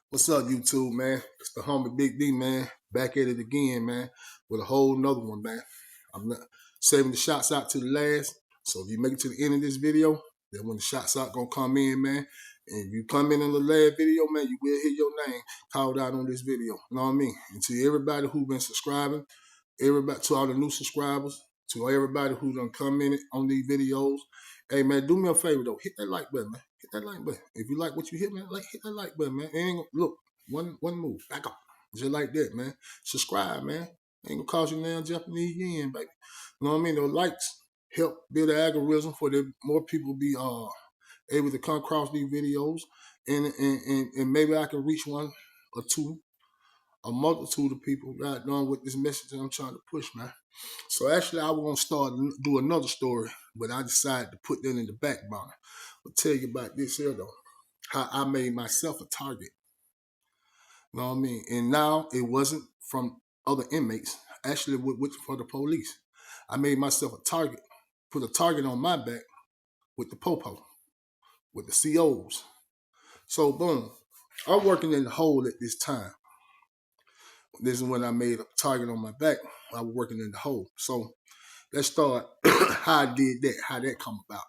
What's up, YouTube, man? It's the homie Big D, man. Back at it again, man, with a whole nother one, man. I'm not saving the shots out to the last. So if you make it to the end of this video, then when the shots out gonna come in, man, and you come in the last video, man, you will hear your name called out on this video. You know what I mean? And to everybody who been subscribing, everybody, to all the new subscribers, to everybody who done commented on these videos, hey, man, do me a favor, though. Hit that like button, man. Hit that like button. If you like what you hit, man, hit that like button, man. It ain't gonna, look, one move, back up. Just like that, man. Subscribe, man. Ain't gonna cost you now Japanese yen, baby. You know what I mean? Those likes help build the algorithm for the more people be able to come across these videos, and maybe I can reach one or two, a multitude of people right done with this message that I'm trying to push, man. So actually, I was gonna start do another story, but I decided to put that in the back burner. I'll tell you about this here though, how I made myself a target. You know what I mean? And now it wasn't from other inmates, actually for the police. I made myself a target, put a target on my back with the popo, with the COs. So boom, I'm working in the hole at this time. This is when I made a target on my back. I was working in the hole. So let's start how I did that, how that come about.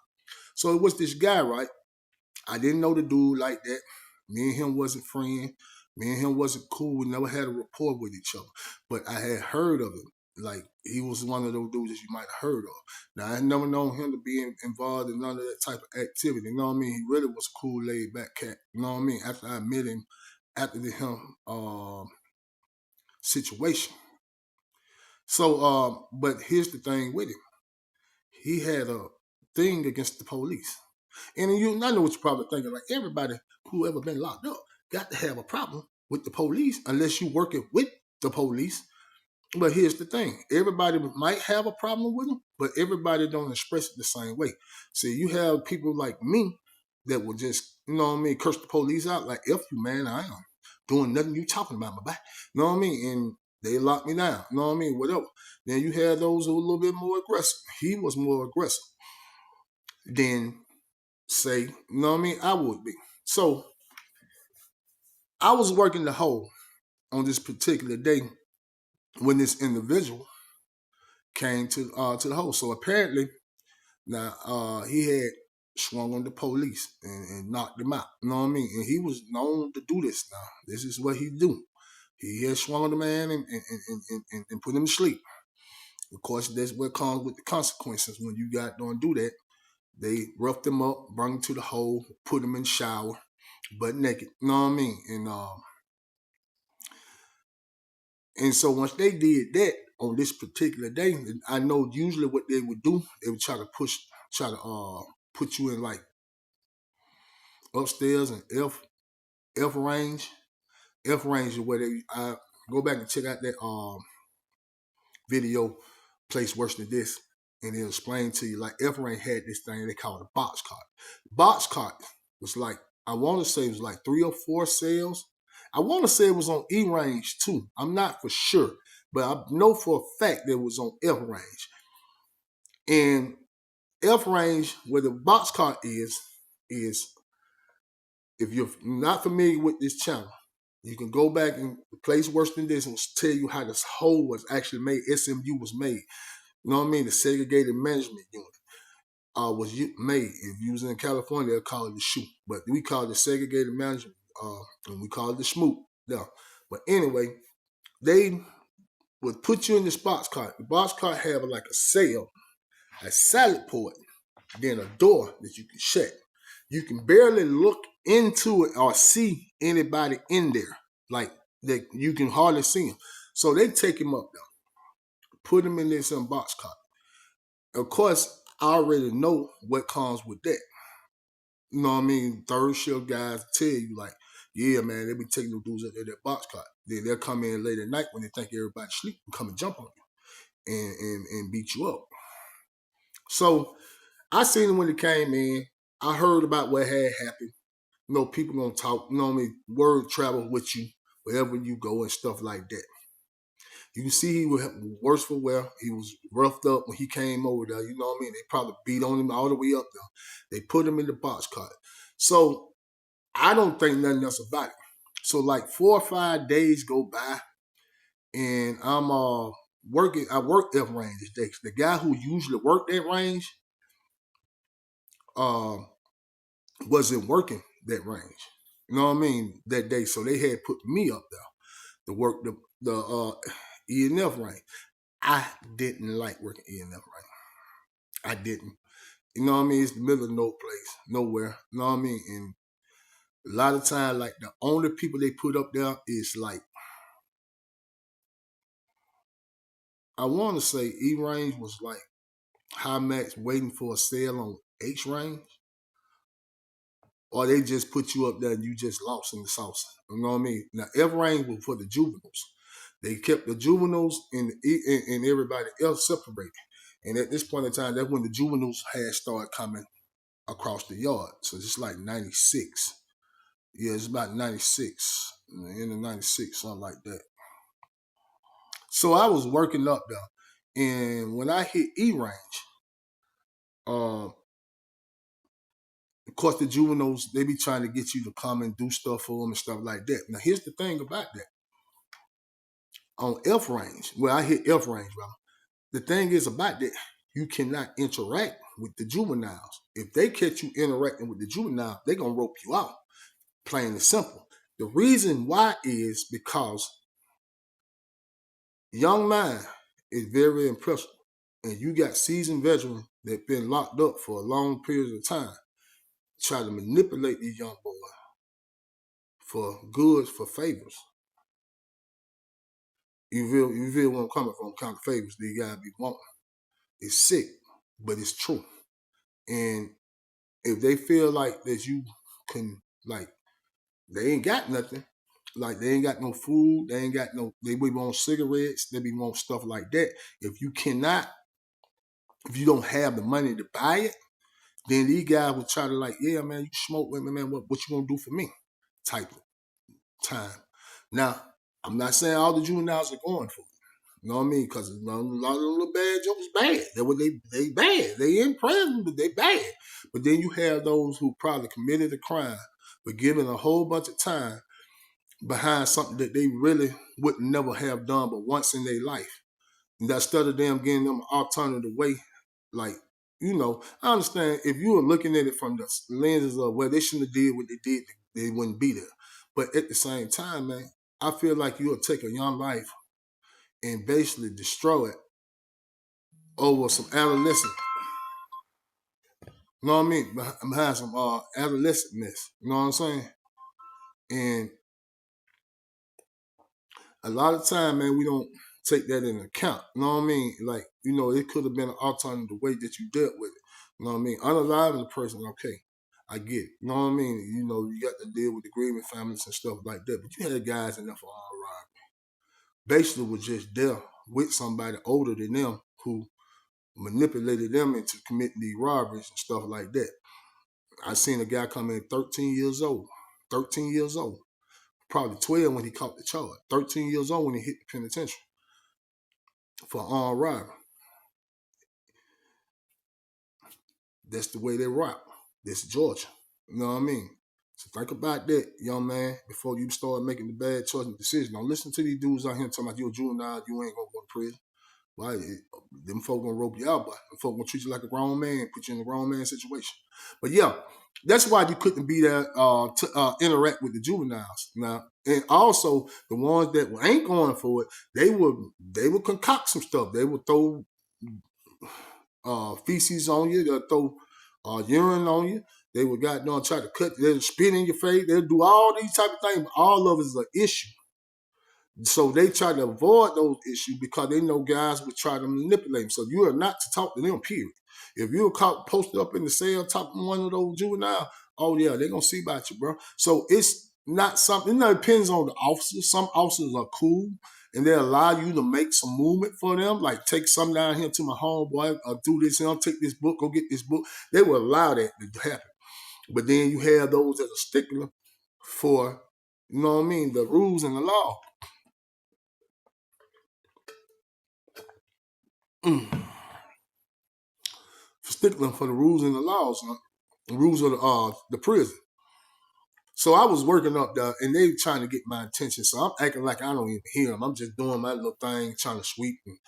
So it was this guy, right? I didn't know the dude like that. Me and him wasn't friends. Me and him wasn't cool. We never had a rapport with each other. But I had heard of him. Like, he was one of those dudes that you might have heard of. Now, I had never known him to be involved in none of that type of activity. You know what I mean? He really was a cool, laid-back cat. You know what I mean? After I met him, after him situation. So, but here's the thing with him. He had a thing against the police. And I know what you're probably thinking, like everybody who ever been locked up got to have a problem with the police unless you working with the police. But here's the thing. Everybody might have a problem with them, but everybody don't express it the same way. See, you have people like me that will just, you know what I mean, curse the police out like, F you, man, I am doing nothing you talking about, my back. You know what I mean? And they lock me down. You know what I mean? Whatever. Then you have those who are a little bit more aggressive. He was more aggressive than, say, you know what I mean, I would be. So I was working the hole on this particular day when this individual came to the hole. So apparently, now he had swung on the police and knocked them out. You know what I mean? And he was known to do this now. This is what he do. He had swung on the man and put him to sleep. Of course, that's what comes with the consequences when you don't do that. They roughed him up, brought him to the hole, put him in the shower, butt naked. You know what I mean? And so once they did that on this particular day, I know usually what they would do, they would try to put you in like upstairs and F range. F range is where I go back and check out that video, Place Worse Than This, and it'll explain to you, like F range had this thing they call a box cart. Box cart was like, I want to say it was like 3 or 4 cells. I want to say it was on E range too. I'm not for sure, but I know for a fact that it was on F range. And F range, where the box cart is if you're not familiar with this channel, you can go back and Place Worse Than This and tell you how this hole was actually made. SMU was made. You know what I mean? The Segregated Management Unit was made. If you was in California, they'll call it the SHU. But we call it the Segregated Management, and we call it the SMOOT. Yeah. But anyway, they would put you in this box cart. The box cart have like a cell, a salad port, then a door that you can shut. You can barely look into it or see anybody in there. Like, that you can hardly see them. So they take him up there, put him in this box cart. Of course, I already know what comes with that. You know what I mean? Third shift guys tell you, like, yeah, man, they be taking them dudes up there that box cart. Then they'll come in late at night when they think everybody's asleep and come and jump on you and beat you up. So I seen him when he came in. I heard about what had happened. You know, people gonna talk, you know what I mean? Word travel with you wherever you go and stuff like that. You can see he was worse for wear. He was roughed up when he came over there. You know what I mean? They probably beat on him all the way up there. They put him in the box cart. So I don't think nothing else about it. So like 4 or 5 days go by, and I'm working. I work F range this day. The guy who usually worked that range um wasn't working that range. You know what I mean? That day, so they had put me up there to work the E and F range. I didn't like working E and F range. I didn't. You know what I mean? It's the middle of no place, nowhere. You know what I mean? And a lot of times, like the only people they put up there is like, I want to say E range was like high max waiting for a sale on H range, or they just put you up there and you just lost in the sauce. You know what I mean? Now F range was for the juveniles. They kept the juveniles and everybody else separated. And at this point in time, that's when the juveniles had started coming across the yard. So it's like 96. Yeah, it's about 96. In the 96, something like that. So I was working up there. And when I hit E range, of course, the juveniles, they be trying to get you to come and do stuff for them and stuff like that. Now, here's the thing about that. On F range, where I hit F range, brother, the thing is about that, you cannot interact with the juveniles. If they catch you interacting with the juvenile, they're going to rope you out, plain and simple. The reason why is because young mind is very impressive. And you got seasoned veterans that been locked up for a long period of time, try to manipulate these young boys for goods, for favors. You feel where I'm coming from, kind of favors these guys be wanting. It's sick, but it's true. And if they feel like that you can, like, they ain't got nothing, like they ain't got no food, they ain't got no, they be want cigarettes, they be want stuff like that. If you don't have the money to buy it, then these guys will try to like, yeah, man, you smoke with me, man, what you gonna do for me? Type of time. Now, I'm not saying all the juveniles are going for it. You know what I mean? Because a lot of them little bad jokers bad. They bad. They in prison, but they bad. But then you have those who probably committed a crime, but given a whole bunch of time behind something that they really would never have done but once in their life. And instead of them getting them an alternative way, like, I understand if you were looking at it from the lenses of, well, they shouldn't have did what they did, they wouldn't be there. But at the same time, man, I feel like you'll take a young life and basically destroy it over some adolescent. You know what I mean? Behind some adolescentness. You know what I'm saying? And a lot of time, man, we don't take that into account. You know what I mean? Like, it could have been an alternative way that you dealt with it. You know what I mean? Unaliving the person, okay. I get it. You know what I mean? You got to deal with the grieving families and stuff like that. But you had guys in there for all right. Basically was just there with somebody older than them who manipulated them into committing these robberies and stuff like that. I seen a guy come in 13 years old. 13 years old. Probably 12 when he caught the charge. 13 years old when he hit the penitentiary for armed robbery. That's the way they rock. This is Georgia. You know what I mean? So think about that, young man, before you start making the bad choice and decision. Don't listen to these dudes out here talking about you're a juvenile, you ain't gonna go to prison. Why? Them folk gonna rope you out, but them folk gonna treat you like a grown man, put you in a grown man situation. But yeah, that's why you couldn't be there to interact with the juveniles. Now, and also the ones that ain't going for it, they would concoct some stuff. They would throw feces on you. They'll throw urine on you. They would try to cut. They'll spit in your face. They'll do all these type of things. But all of it is an issue. So they try to avoid those issues because they know guys would try to manipulate them. So you are not to talk to them, period. If you're caught posted up in the cell talking to one of those juveniles, oh yeah, they're going to see about you, bro. So it's not something, it depends on the officers. Some officers are cool and they allow you to make some movement for them, like take some down here to my homeboy, or do this, take this book, go get this book. They will allow that to happen. But then you have those that are stickler for, you know what I mean, the rules and the law. Stickling for the rules and the laws, the rules of the prison. So I was working up there, and they trying to get my attention. So I'm acting like I don't even hear them. I'm just doing my little thing, trying to sweep and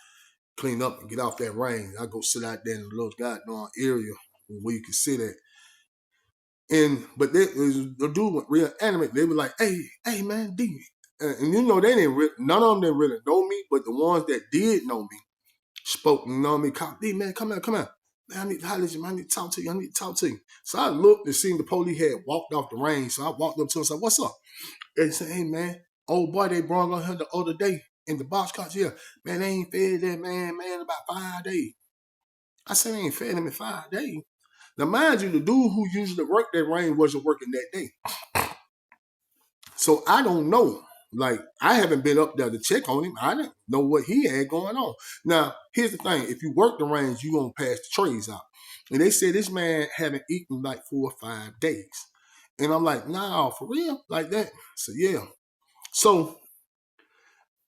clean up and get off that rain. I go sit out there in the little goddamn area where you can sit at. But the dude went real animate. They were like, hey man, D. And you know, none of them didn't really know me, but the ones that did know me spoke and know me, called, D man, come here. Man, I need to holler at you, man. I need to talk to you. So I looked and seen the police had walked off the range. So I walked up to him and said, what's up? They said, hey man, old boy they brought on here the other day in the box cars here. Man, they ain't fed that man about 5 days. I said, they ain't fed him in 5 days. Now, mind you, the dude who usually worked that range wasn't working that day. So I don't know. Like, I haven't been up there to check on him. I didn't know what he had going on. Now, here's the thing. If you work the range, you're going to pass the trays out. And they said this man haven't eaten like 4 or 5 days. And I'm like, nah, for real? Like that? So, yeah. So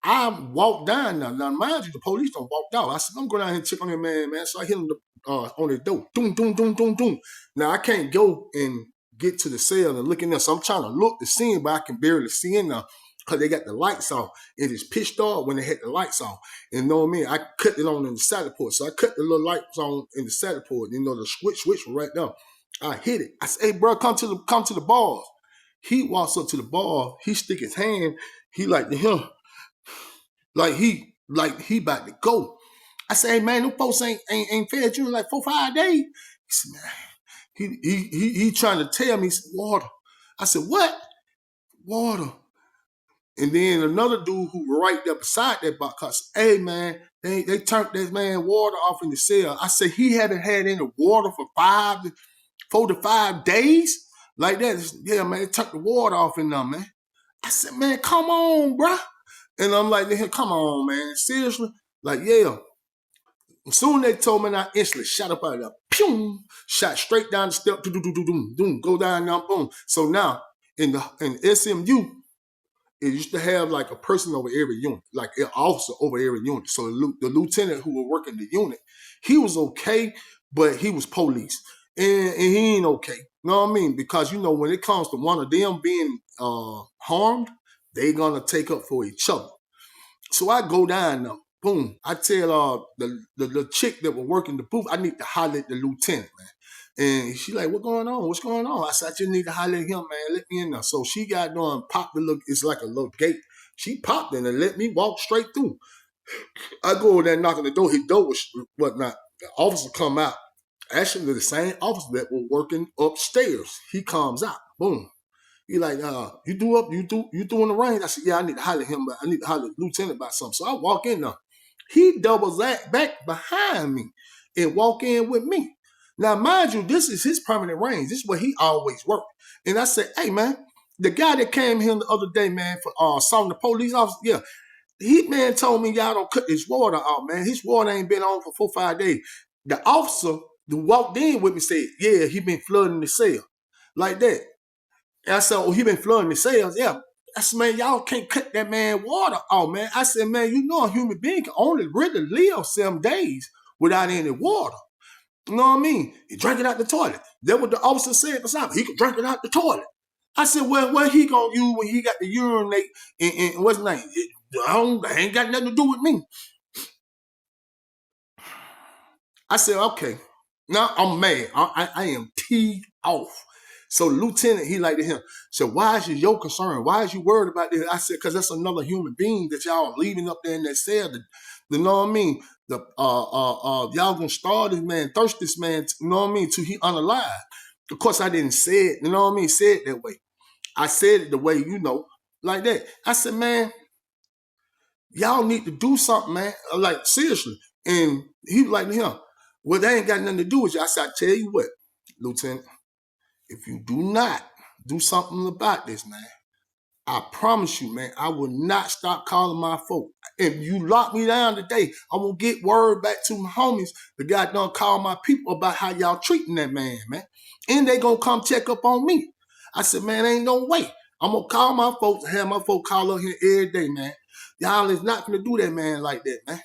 I walked down now. Now, mind you, the police don't walk out. I said, I'm going down here and check on that man. So I hit him on the door. Doom, doom, doom, doom, doom. Now, I can't go and get to the cell and look in there. So I'm trying to look to see him, but I can barely see in there because they got the lights on. It is pitched dark when they had the lights on. And you know what I mean? I cut it on in the saddle port. So I cut the little lights on in the saddle port. You know, the switch was right there. I hit it. I said, hey, bro, come to the bars. He walks up to the bar. He stick his hand. He like to him. Like he about to go. I say, hey man, them folks ain't fed you in like 4 or 5 days. He said, man, he trying to tell me water. I said, what? Water. And then another dude who was right there beside that box, hey man, they turned that man water off in the cell. I said, he haven't had any water for 4 to 5 days? Like that. Yeah, man, they turned the water off in there, man. I said, man, come on, bruh. And I'm like, come on, man. Seriously? Like, yeah. As soon as they told me, I instantly shot up out of there. Pew! Shot straight down the step. Go down now, boom. So now, in SMU, it used to have like a person over every unit, like an officer over every unit. So the lieutenant who was working the unit, he was okay, but he was police. And he ain't okay. You know what I mean? Because, you know, when it comes to one of them being harmed, they going to take up for each other. So I go down now. Boom. I tell the chick that was working the booth, I need to holler at the lieutenant, man. And she like, what's going on? What's going on? I said, I just need to holler at him, man. Let me in there. So she got done, popped the look. It's like a little gate. She popped in and let me walk straight through. I go over there, knock on the door. His door was whatnot. The officer come out. Actually, the same officer that was working upstairs. He comes out. Boom. He like, you doing the range? I said, yeah, I need to holler at him, but I need to holler at the lieutenant about something. So I walk in there. He doubles that back behind me and walk in with me. Now, mind you, this is his permanent range. This is where he always worked. And I said, hey, man, the guy that came here the other day, man, for assaulting the police officer, yeah, he, man, told me y'all don't cut his water off, man. His water ain't been on for 4 or 5 days. The officer who walked in with me said, yeah, he been flooding the cell. Like that. And I said, oh, he been flooding the cells. Yeah. I said, man, y'all can't cut that man water off, man. I said, man, you know a human being can only really live 7 days without any water. You know what I mean? He drank it out the toilet. That's what the officer said beside me. He could drink it out the toilet. I said, well, what he gonna use when he got to urinate and what's his name? I ain't got nothing to do with me. I said, okay. Now I'm mad. I am teed off. So lieutenant, he like to him. So why is it your concern? Why is you worried about this? I said, because that's another human being that y'all are leaving up there in that cell. You know what I mean? Y'all gonna starve this man, thirst this man, you know what I mean, till he unalive. Of course, I didn't say it, you know what I mean, say it that way. I said it the way, you know, like that. I said, man, y'all need to do something, man. Like, seriously. And he was like to him, well, that ain't got nothing to do with you. I said, I tell you what, Lieutenant, if you do not do something about this, man, I promise you, man, I will not stop calling my folk. If you lock me down today, I will get word back to my homies. The guy done call my people about how y'all treating that man, man. And they gonna come check up on me. I said, man, ain't no way. I'm gonna call my folks and have my folks call up here every day, man. Y'all is not gonna do that, man, like that, man.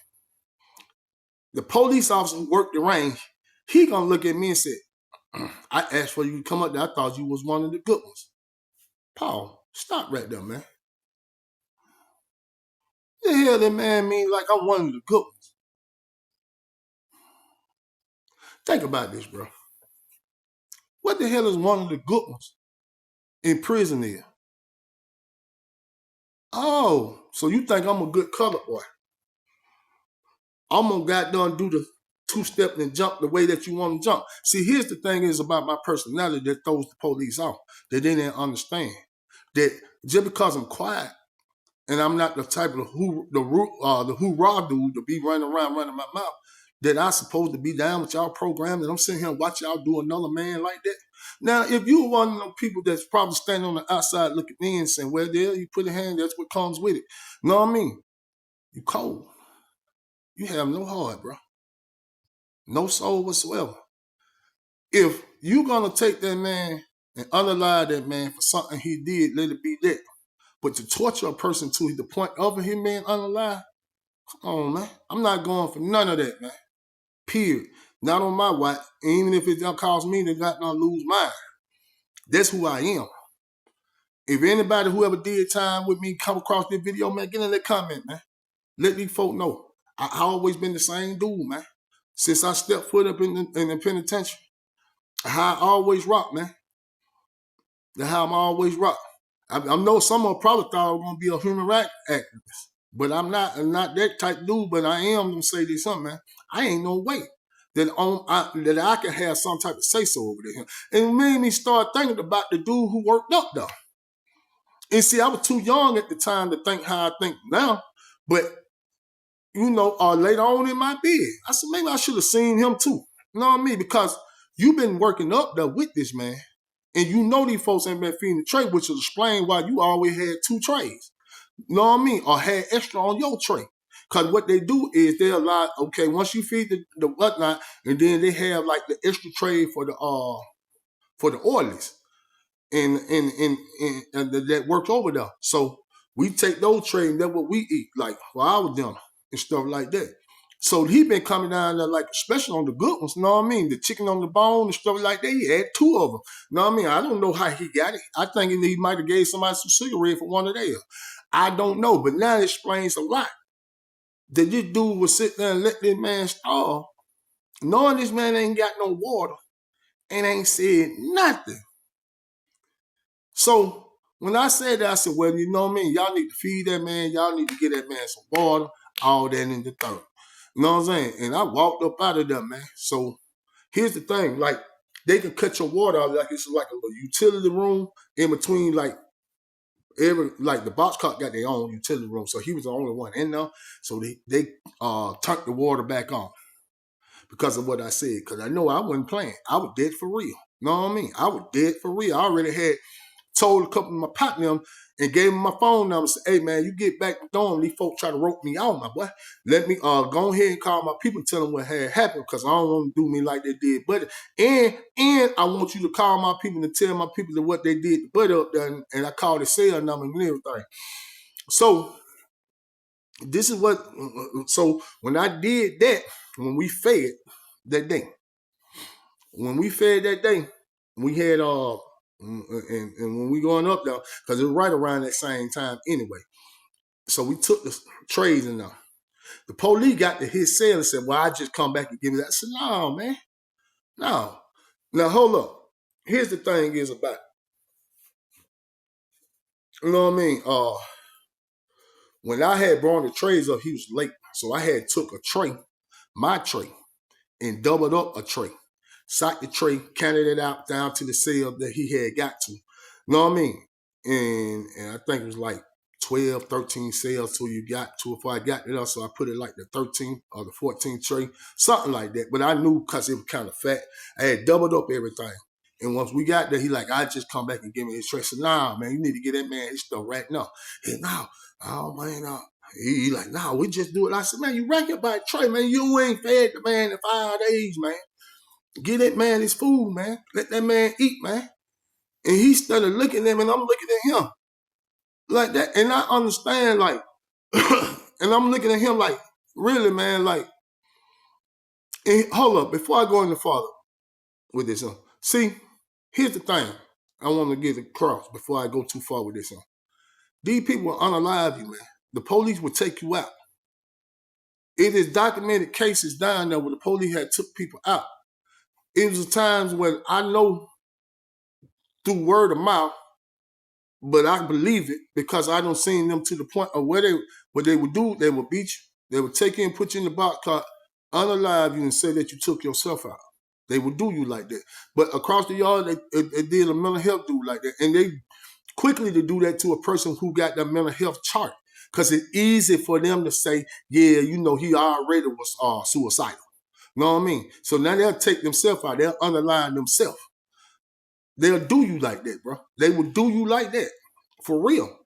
The police officer who worked the range, he gonna look at me and say, I asked for you to come up there. I thought you was one of the good ones. Paul, stop right there, man. The hell that man mean like I'm one of the good ones? Think about this, bro. What the hell is one of the good ones in prison here? Oh, so you think I'm a good colored boy? I'm gonna goddamn do the two-step and jump the way that you want to jump. See, here's the thing is about my personality that throws the police off. That they didn't understand. That just because I'm quiet and I'm not the type of the hoorah dude to be running around running my mouth, that I supposed to be down with y'all program, and I'm sitting here and watch y'all do another man like that. Now, if you were one of them people that's probably standing on the outside looking in and saying, well, there, you put a hand, that's what comes with it. You know what I mean? You cold. You have no heart, bro. No soul whatsoever. If you gonna take that man and unalive that man for something he did, let it be that. But to torture a person to the point of him being unalive, come on, man. I'm not going for none of that, man. Period. Not on my watch. Even if it don't cause me to not lose mine. That's who I am. If anybody who ever did time with me come across this video, man, get in that comment, man. Let these folk know. I always been the same dude, man. Since I stepped foot up in the penitentiary. How I always rock, man. That's how I'm always rock. I know some of them probably thought I was gonna be a human rights activist, but I'm not. I'm not that type of dude. But I am gonna say this something, man. I ain't no way that I can have some type of say so over there. And it made me start thinking about the dude who worked up though. And see, I was too young at the time to think how I think now. But you know, later on in my bid, I said maybe I should have seen him too. You know what I mean? Because you've been working up there with this man. And you know these folks ain't been feeding the tray, which will explain why you always had 2 trays. You know what I mean? Or had extra on your tray. Because what they do is they allow, okay, once you feed the whatnot, and then they have like the extra tray for the oilies. And that works over there. So we take those trays and that's what we eat, like for our dinner and stuff like that. So he been coming down there, like, especially on the good ones, you know what I mean? The chicken on the bone and stuff like that. He had 2 of them. You know what I mean? I don't know how he got it. I think he might have gave somebody some cigarette for one of theirs. I don't know, but now it explains a lot. That this dude would sit there and let this man starve, knowing this man ain't got no water and ain't said nothing. So when I said that, I said, well, you know what I mean? Y'all need to feed that man. Y'all need to get that man some water, all that in the third. You know what I'm saying? And I walked up out of there, man. So here's the thing. Like, they can cut your water out like it's like a little utility room in between, like, the box cop got their own utility room. So he was the only one in there. So they turned the water back on because of what I said. Because I know I wasn't playing. I was dead for real. You know what I mean? I was dead for real. I already had told a couple of my partners and gave them my phone number. Said, hey, man, you get back to dorm. These folks try to rope me out, my boy. Let me go ahead and call my people and tell them what had happened because I don't want to do me like they did Buddy. And I want you to call my people and tell my people that what they did to Buddy up there. And I called the cell number and everything. So this is what, so when I did that, when we fed that day, we had and when we going up there, because it was right around that same time anyway. So we took the trays in there. The police got to his cell and said, well, I just come back and give me that. I said, no, man. No. Now, hold up. Here's the thing is about it. You know what I mean? When I had brought the trays up, he was late. So I had took a tray, my tray, and doubled up a tray. Socked the tray, counted it out down to the cell that he had got to. You know what I mean? And I think it was like 12, 13 cells till you got to, before I got it up. So I put it like the 13th or the 14th tray, something like that. But I knew because it was kind of fat. I had doubled up everything. And once we got there, he like, I just come back and give me his tray. I said, nah, man, you need to get that man his stuff right now. He said, no, oh, man, He like, nah, we just do it. I said, man, you rank it by tray, man. You ain't fed the man in 5 days, man. Get that man his food, man. Let that man eat, man. And he started looking at him, and I'm looking at him like that. And I understand, like, and I'm looking at him like, really, man, like, and hold up, before I go any farther with this, see, here's the thing. I want to get across before I go too far with this one. These people will unalive you, man. The police will take you out. It is documented cases down there where the police had took people out. It was times when I know through word of mouth, but I believe it because I don't seen them to the point of what they would do. They would beat you. They would take you and put you in the box car, unalive you, and say that you took yourself out. They would do you like that. But across the yard, they did a mental health dude like that, and they quickly to do that to a person who got that mental health chart because it's easy for them to say, yeah, you know, he already was suicidal. You know what I mean? So now they'll take themselves out. They'll underline themselves. They'll do you like that, bro. They will do you like that. For real.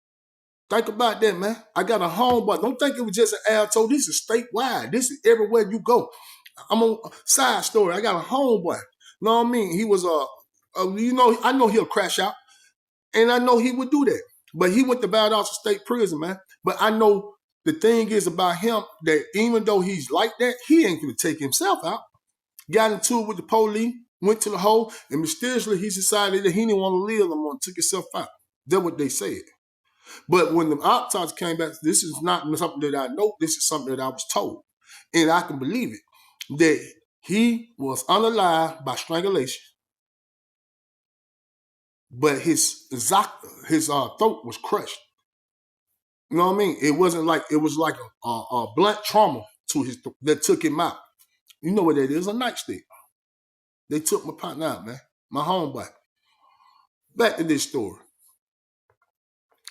Think about that, man. I got a homeboy. Don't think it was just an Alto. This is statewide. This is everywhere you go. I'm on a side story. I got a homeboy. You know what I mean? He was I know he'll crash out. And I know he would do that. But he went to Valdosta State Prison, man. But I know the thing is about him that even though he's like that, he ain't going to take himself out. Got into it with the police, went to the hole, and mysteriously he decided that he didn't want to live no more and took himself out. That's what they said. But when the autopsy came back, this is not something that I know. This is something that I was told. And I can believe it, that he was unalive by strangulation. But his throat was crushed. You know what I mean? It was like a blunt trauma to his that took him out. You know what that is? A nightstick. They took my partner out, man. My homeboy. Back to this story.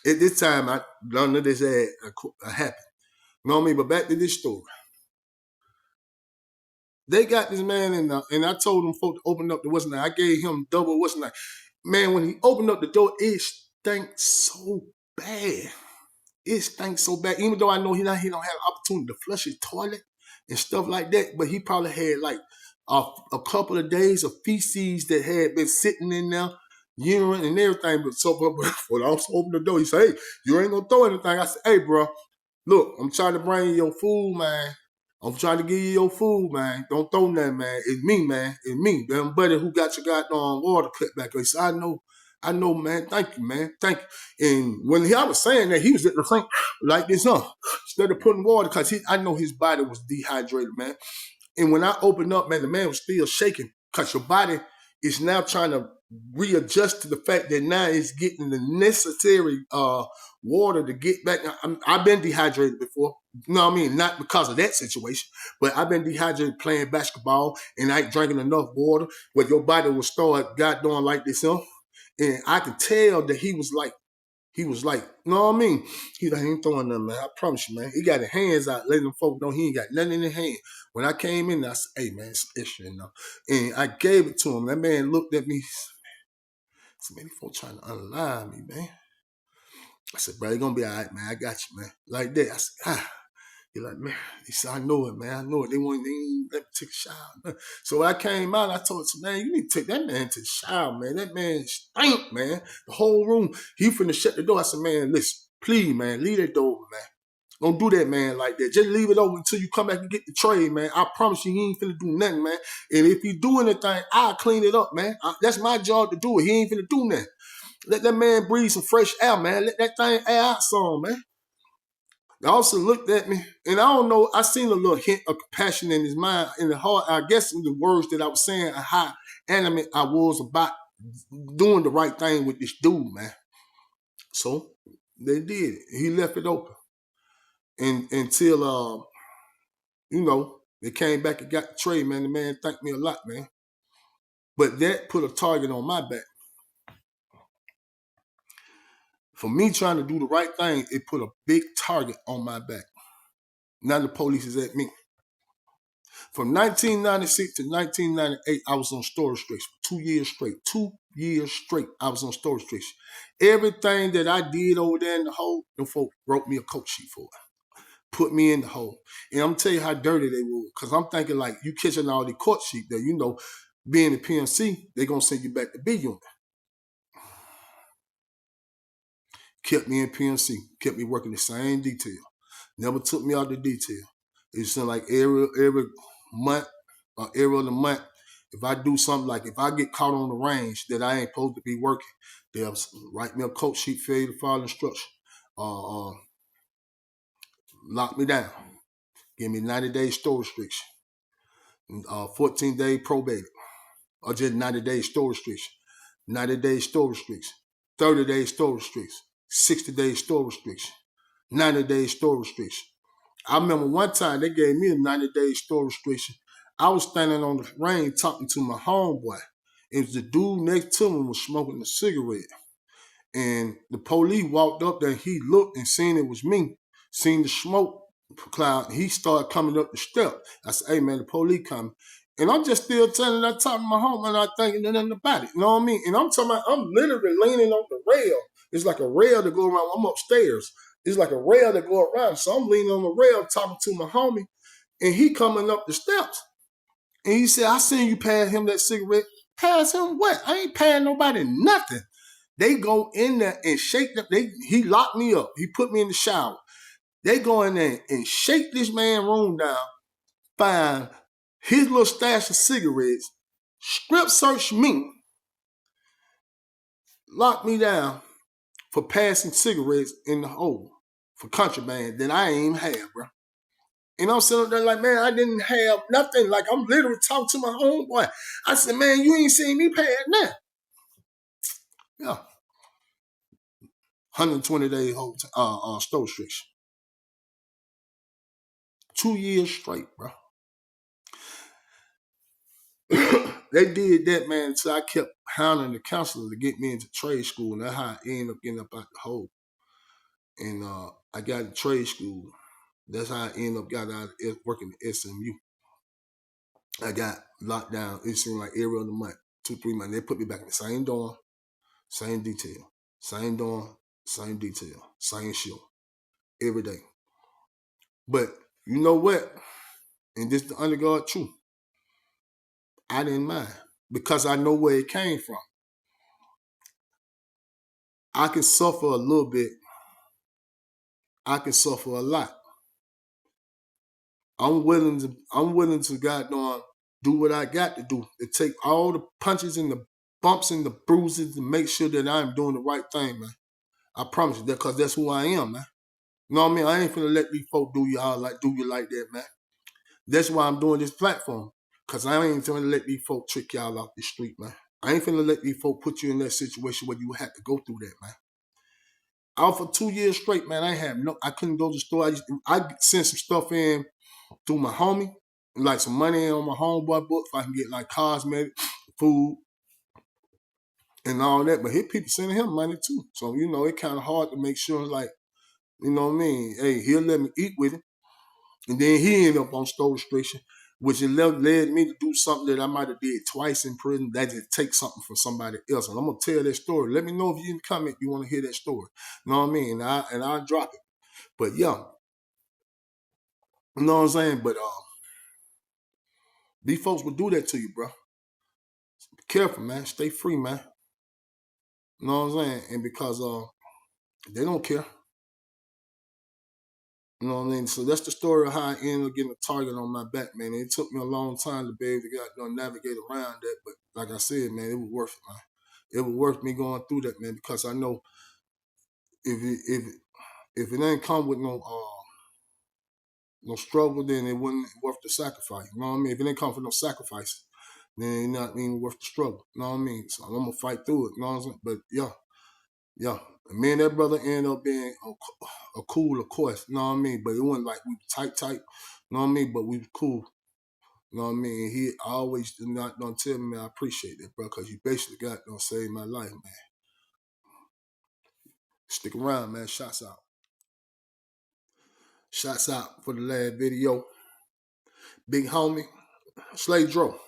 At this time, none of this had happened. You know what I mean? But back to this story. They got this man and I told them folks to open up the what's name. I gave him double what's name. Man, when he opened up the door, it stank so bad. It stinks so bad. Even though I know he don't have an opportunity to flush his toilet and stuff like that, but he probably had like a couple of days of feces that had been sitting in there, urine and everything. But so when I also opened the door, he said, "Hey, you ain't gonna throw anything." I said, "Hey, bro, look, I'm trying to bring you your food, man. I'm trying to give you your food, man. Don't throw nothing, man. It's me, man. It's me, man. Buddy who got your goddamn water cut back." He said, I know, man. Thank you, man. Thank you. And when I was saying that, he was at the sink like this, instead of putting water, because I know his body was dehydrated, man. And when I opened up, man, the man was still shaking because your body is now trying to readjust to the fact that now it's getting the necessary water to get back. I've been dehydrated before. You know what I mean? Not because of that situation, but I've been dehydrated playing basketball and I ain't drinking enough water where your body will start goddamn like this, And I could tell that he was like, you know what I mean? He ain't throwing nothing, man. I promise you, man. He got his hands out, letting them folk know he ain't got nothing in his hand. When I came in, I said, "Hey, man, it's issue, you know." And I gave it to him. That man looked at me. I said, "Man, these folks trying to unalive me, man." I said, "Bro, it's gonna be all right, man. I got you, man." Like that. I said, He like, "Man," he said, "I know it, man. I know it. They ain't let me take a shower, man." So when I came out, I told him, "Man, you need to take that man to the shower, man. That man stink, man. The whole room." He finna shut the door. I said, "Man, listen, please, man, leave that door open, man. Don't do that, man, like that. Just leave it open until you come back and get the tray, man. I promise you, he ain't finna do nothing, man. And if he do anything, I'll clean it up, man. That's my job to do it. He ain't finna do nothing. Let that man breathe some fresh air, man. Let that thing air out some, man." The officer looked at me, and I don't know, I seen a little hint of compassion in his mind, in the heart. I guess in the words that I was saying, and how animate I was about doing the right thing with this dude, man. So they did it. He left it open. And until they came back and got the tray, man. The man thanked me a lot, man. But that put a target on my back. For me trying to do the right thing, it put a big target on my back. Now the police is at me. From 1996 to 1998, I was on storage restriction for 2 years straight. 2 years straight, I was on storage restriction. Everything that I did over there in the hole, them folk wrote me a coat sheet for it. Put me in the hole. And I'm going to tell you how dirty they were. Because I'm thinking like, you catching all the court sheet that, being in PMC, they're going to send you back to B unit. Kept me in PMC. Kept me working the same detail. Never took me out the detail. It seemed like every month or every other month, If I do something like if I get caught on the range that I ain't supposed to be working, they'll write me a coach sheet, failure to follow instruction, lock me down, give me 90 days store restriction, 14 day probated, or just 90 days store restriction, 90 days store restriction, 30 days store restriction, 60 days store restriction, 90 days store restriction. I remember one time they gave me a 90-day store restriction. I was standing on the range talking to my homeboy. It was the dude next to me was smoking a cigarette. And the police walked up there. He looked and seen it was me, seen the smoke cloud. He started coming up the step. I said, hey, man, the police coming. And I'm just still telling that talking to my home and not thinking nothing about it. You know what I mean? And I'm talking about, I'm literally leaning on the rail. It's like a rail to go around. I'm upstairs. It's like a rail to go around. So I'm leaning on the rail talking to my homie. And he coming up the steps. And he said, I seen you pass him that cigarette. Pass him what? I ain't passing nobody nothing. They go in there and shake them. He locked me up. He put me in the shower. They go in there and shake this man's room down, find his little stash of cigarettes, strip search me, lock me down for passing cigarettes in the hole for contraband that I ain't even have, bro. And I'm sitting there like, man, I didn't have nothing. Like, I'm literally talking to my homeboy. I said, man, you ain't seen me pass that. Yeah. 120 days store restriction. 2 years straight, bro. They did that, man, so I kept hounding the counselor to get me into trade school, and that's how I ended up getting up out the hole. And I got into trade school. That's how I ended up got out of working at SMU. I got locked down. It seemed like every other month, 2-3 months. They put me back in the same dorm, same detail, same dorm, same detail, same shift, every day. But you know what? And this is the underguard truth. I didn't mind because I know where it came from. I can suffer a little bit. I can suffer a lot. I'm willing to goddamn do what I got to do. To take all the punches and the bumps and the bruises to make sure that I'm doing the right thing, man. I promise you that, because that's who I am, man. You know what I mean? I ain't finna let these folk do you like that, man. That's why I'm doing this platform. Because I ain't finna let these folk trick y'all off the street, man. I ain't finna let these folk put you in that situation where you had to go through that, man. Out for 2 years straight, man, I couldn't go to the store. I sent some stuff in through my homie, like some money on my homeboy book if I can get like cosmetic, food, and all that. But his people sending him money too. So, you know, it kind of hard to make sure, like, you know what I mean? Hey, he'll let me eat with him. And then he ended up on store restriction, which led me to do something that I might have did twice in prison. That just take something from somebody else. And I'm going to tell that story. Let me know if you in the comment you want to hear that story. You know what I mean? And I'll drop it. But yeah, you know what I'm saying? But these folks will do that to you, bro. Be careful, man. Stay free, man. You know what I'm saying? And because they don't care. You know what I mean? So that's the story of how I ended up getting a target on my back, man. And it took me a long time to be able to navigate around that. But like I said, man, it was worth it, man. It was worth me going through that, man, because I know if it ain't come with no struggle, then it wasn't worth the sacrifice. You know what I mean? If it ain't come for no sacrifice, then it's not even worth the struggle. You know what I mean? So I'm gonna fight through it. You know what I'm saying? But yeah. And me and that brother ended up being a cool, of course. You know what I mean? But it wasn't like we were tight. You know what I mean? But we were cool. You know what I mean? He always did not tell me, man, I appreciate that, bro, because you basically got to save my life, man. Stick around, man. Shots out. Shots out for the last video. Big homie, Slay Dro.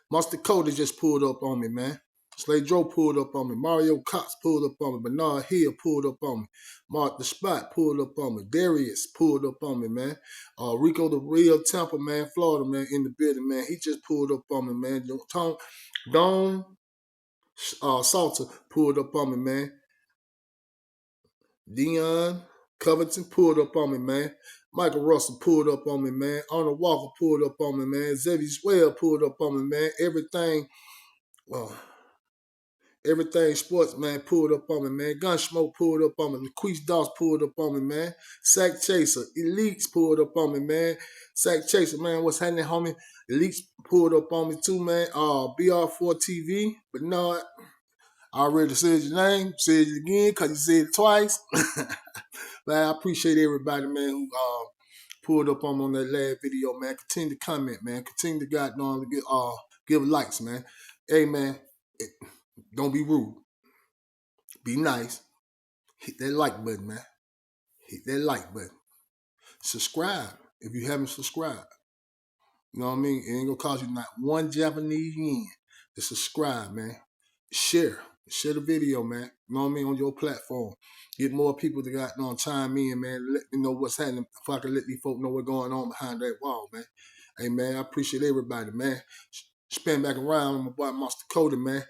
Mustard Cody just pulled up on me, man. Slay Dro pulled up on me. Mario Cox pulled up on me. Bernard Hill pulled up on me. Mark the Spot pulled up on me. Darius pulled up on me, man. Rico the Real Temple, man. Florida, man, in the building, man. He just pulled up on me, man. Don Salter pulled up on me, man. Dion Covington pulled up on me, man. Michael Russell pulled up on me, man. Arnold Walker pulled up on me, man. Xavier Swell pulled up on me, man. Everything sports, man, pulled up on me, man. Gunsmoke pulled up on me. Laquise Doss pulled up on me, man. Sack Chaser, Elites pulled up on me, man. Sack Chaser, man, what's happening, homie? Elites pulled up on me too, man. BR4 TV, but no, I already said your name, said it again, because you said it twice. Man, I appreciate everybody, man, who pulled up on that last video, man. Continue to comment, man. Continue to give likes, man. Hey, man, don't be rude. Be nice. Hit that like button, man. Hit that like button. Subscribe if you haven't subscribed. You know what I mean? It ain't gonna cost you not one Japanese yen to subscribe, man. Share the video, man. You know what I mean? On your platform. Get more people that got chime in, man. Let me know what's happening. If I can let these folks know what's going on behind that wall, man. Hey, man, I appreciate everybody, man. Spin back around with my boy Monster Cody, man.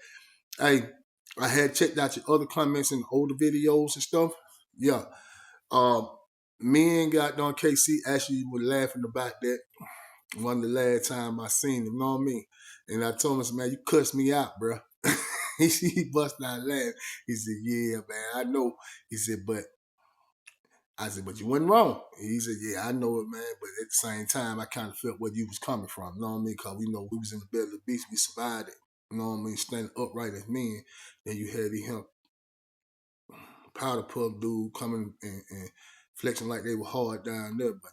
Hey, I had checked out your other comments in the older videos and stuff. Yeah. Me and KC actually were laughing about that. One of the last time I seen him, you know what I mean? And I told him, man, you cussed me out, bro. He busted out laughing. He said, yeah, man, I know. He said, but you wasn't wrong. And he said, yeah, I know it, man. But at the same time, I kind of felt where you was coming from. You know what I mean? Because we know we was in the belly of the beast. We survived it. You know what I mean? Standing upright as men. Then you had him powder puff dude coming and flexing like they were hard down there. But,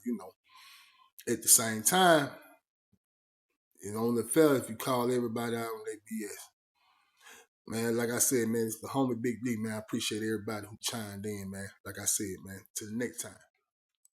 at the same time, it's only fair if you call everybody out on their BS. Man, like I said, man, it's the homie Big D, man. I appreciate everybody who chimed in, man. Like I said, man, till the next time.